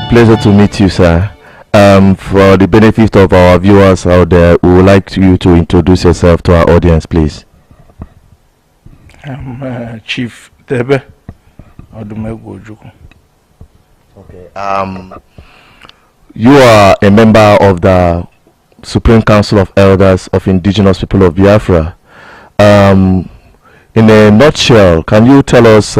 Pleasure to meet you, sir. For the benefit of our viewers out there, we would like you to introduce yourself to our audience, please. I'm Chief Debe Odumegwu. Okay. You are a member of the Supreme Council of Elders of Indigenous People of Biafra. In a nutshell, can you tell us,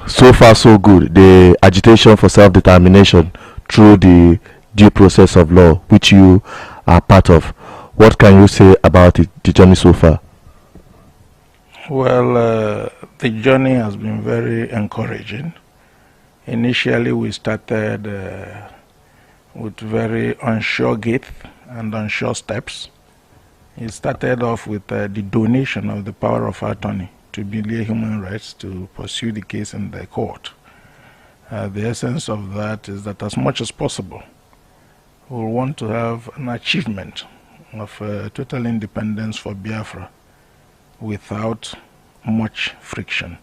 so far so good, the agitation for self-determination through the due process of law, which you are part of? What can you say about it, the journey so far? Well, the journey has been very encouraging. Initially, we started with very unsure gait and unsure steps. It started off with the donation of the power of attorney to Bilia Human Rights to pursue the case in the court. The essence of that is that as much as possible, we want to have an achievement of total independence for Biafra without much friction,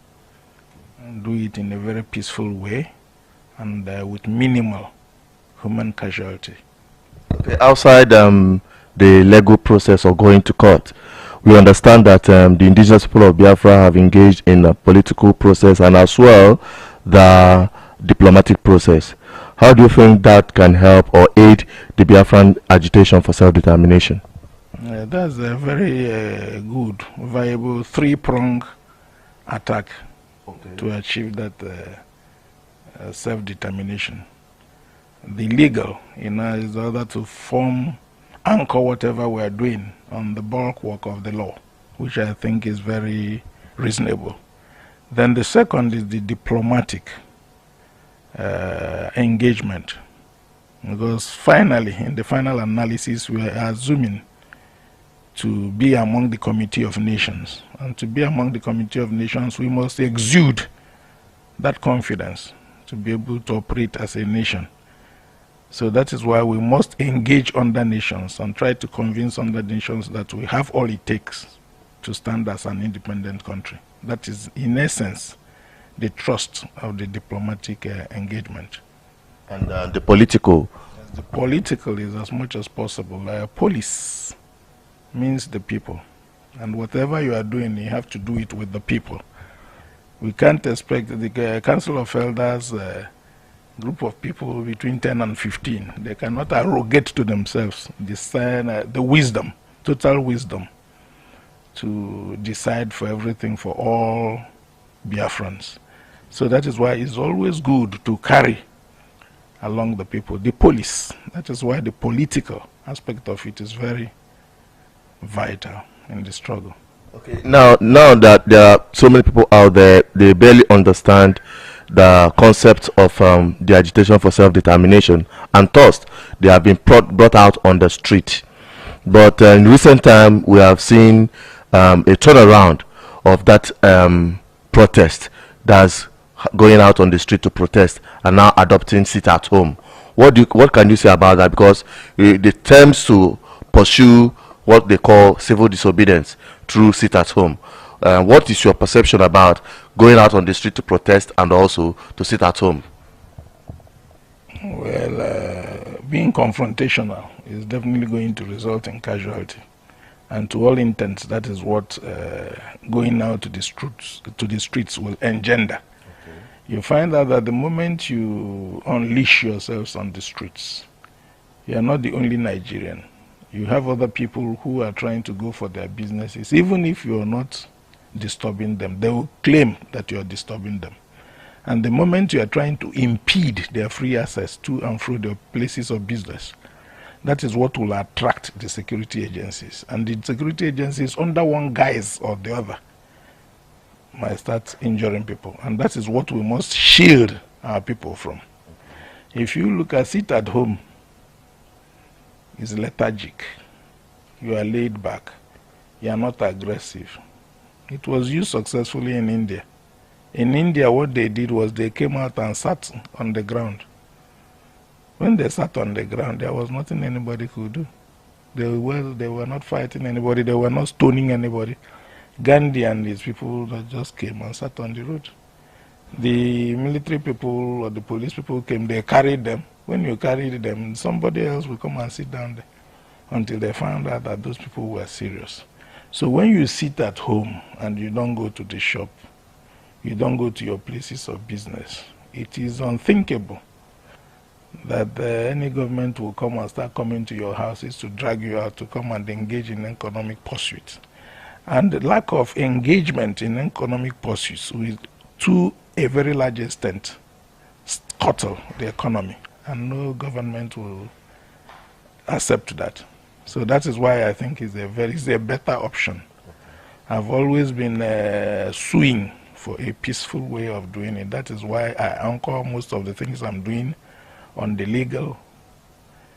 and do it in a very peaceful way and with minimal human casualty. Okay, outside the legal process of going to court, we understand that the indigenous people of Biafra have engaged in a political process and as well the diplomatic process. How do you think that can help or aid the Biafran agitation for self-determination? That's a very good, viable, three-pronged attack to achieve that self-determination. The legal, is order to anchor whatever we are doing on the bulwark of the law, which I think is very reasonable. Then the second is the diplomatic engagement, because finally, in the final analysis, we are assuming to be among the Committee of Nations. And to be among the Committee of Nations, we must exude that confidence to be able to operate as a nation. So that is why we must engage under nations and try to convince under nations that we have all it takes to stand as an independent country. That is, in essence, the trust of the diplomatic engagement. And the political? The political is as much as possible. Police means the people. And whatever you are doing, you have to do it with the people. We can't expect the Council of Elders group of people between 10 and 15. They cannot arrogate to themselves the wisdom, total wisdom, to decide for everything for all Biafrans. So that is why it's always good to carry along the people, the police. That is why the political aspect of it is very vital in the struggle. Okay. Now that there are so many people out there, they barely understand the concept of the agitation for self-determination, and thus they have been brought out on the street. But in recent time, we have seen a turnaround of that protest, that's going out on the street to protest and now adopting sit at home. What can you say about that? Because the terms to pursue what they call civil disobedience through sit at home. What is your perception about going out on the street to protest and also to sit at home? Well, being confrontational is definitely going to result in casualty. And to all intents, that is what going out to the streets will engender. Okay. You find out that the moment you unleash yourselves on the streets, you are not the only Nigerian. You have other people who are trying to go for their businesses. Even if you are not disturbing them, they will claim that you are disturbing them. And the moment you are trying to impede their free access to and through their places of business, that is what will attract the security agencies. And the security agencies, under one guise or the other, might start injuring people. And that is what we must shield our people from. If you look at sit at home, it's lethargic. You are laid back. You are not aggressive. It was used successfully in India. In India, what they did was they came out and sat on the ground. When they sat on the ground, there was nothing anybody could do. They were not fighting anybody. They were not stoning anybody. Gandhi and his people just came and sat on the road. The military people or the police people came, they carried them. When you carried them, somebody else will come and sit down there until they found out that those people were serious. So when you sit at home and you don't go to the shop, you don't go to your places of business, it is unthinkable that any government will come and start coming to your houses to drag you out to come and engage in economic pursuits. And the lack of engagement in economic pursuits will, to a very large extent, scuttle the economy, and no government will accept that. So that is why I think it's a better option. I've always been suing for a peaceful way of doing it. That is why I anchor most of the things I'm doing on the legal,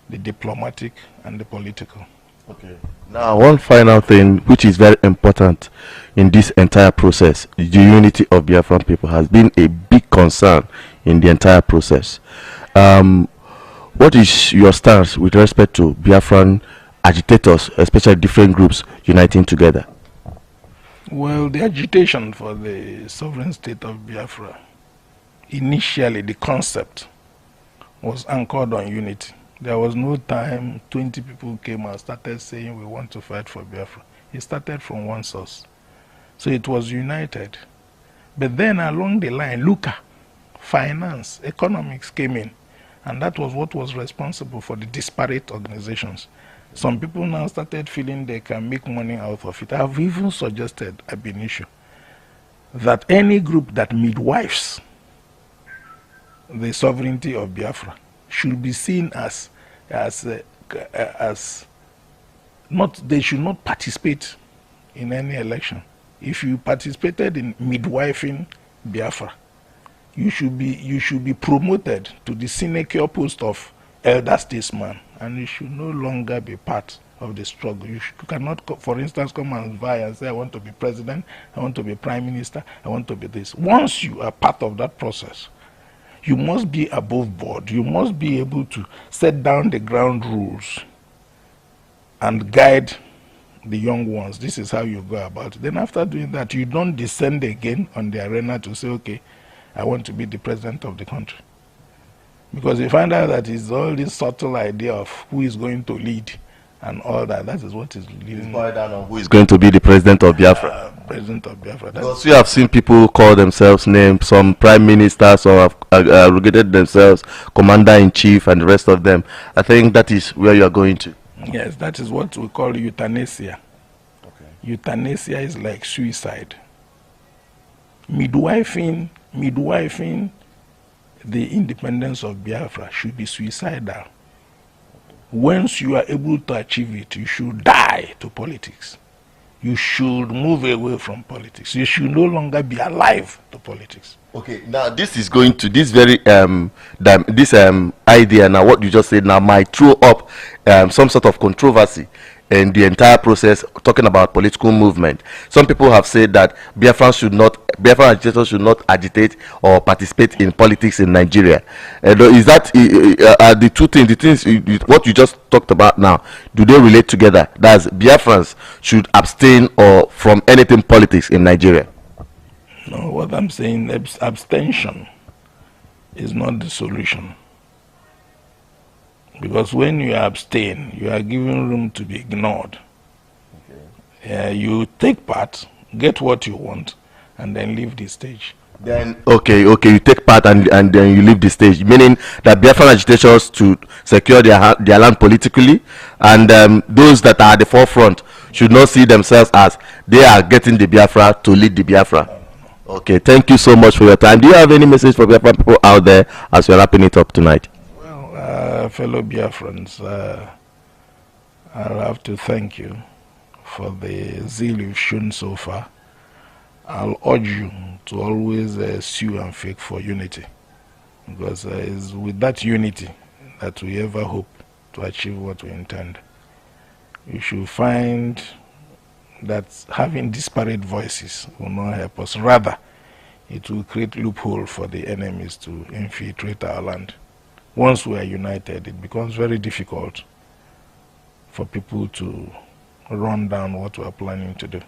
the diplomatic, and the political. Okay. Now, one final thing which is very important in this entire process, the unity of Biafran people has been a big concern in the entire process. What is your stance with respect to Biafran agitators, especially different groups uniting together? Well, the agitation for the sovereign state of Biafra, initially the concept was anchored on unity. There was no time 20 people came and started saying we want to fight for Biafra. It started from one source. So it was united. But then along the line, Luca, finance, economics came in. And that was what was responsible for the disparate organizations. Some people now started feeling they can make money out of it. I've even suggested, ab initio, that any group that midwives the sovereignty of Biafra should be seen as not, they should not participate in any election. If you participated in midwifing Biafra, you should be promoted to the sinecure post of elder statesman, and you should no longer be part of the struggle. You cannot, for instance, come and vie and say, I want to be president, I want to be prime minister, I want to be this. Once you are part of that process, you must be above board. You must be able to set down the ground rules and guide the young ones. This is how you go about it. Then after doing that, you don't descend again on the arena to say, okay, I want to be the president of the country. Because you find out that it's all this subtle idea of who is going to lead and all that. That is what is leading. Who is going to be the president of Biafra? President of Biafra. Because we have seen people call themselves names, some prime ministers, or have arrogated themselves commander-in-chief and the rest of them. I think that is where you are going to. Yes, that is what we call euthanasia. Okay. Euthanasia is like suicide. Midwifing the independence of Biafra should be suicidal. Once you are able to achieve it, you should die to politics. You should move away from politics. You should no longer be alive to politics. Okay, now this is going to this very idea now. What you just said now might throw up some sort of controversy in the entire process, talking about political movement. Some people have said that Biafran agitators should not agitate or participate in politics in Nigeria. Is that the two things? The things what you just talked about now, do they relate together? That's Biafrans should abstain or from anything politics in Nigeria. No, what I'm saying, abstention is not the solution. Because when you abstain, you are giving room to be ignored. Okay. You take part, get what you want, and then leave the stage. Then okay, you take part and then you leave the stage, meaning that Biafran agitators to secure their land politically, and those that are at the forefront should not see themselves as they are getting the Biafra to lead the Biafra. No. Okay, thank you so much for your time. Do you have any message for Biafran people out there as we're wrapping it up tonight? Fellow Biafrans, I'll have to thank you for the zeal you've shown so far. I'll urge you to always sue and fake for unity, because it's with that unity that we ever hope to achieve what we intend. You should find that having disparate voices will not help us. Rather, it will create loophole for the enemies to infiltrate our land. Once we are united, it becomes very difficult for people to run down what we are planning to do.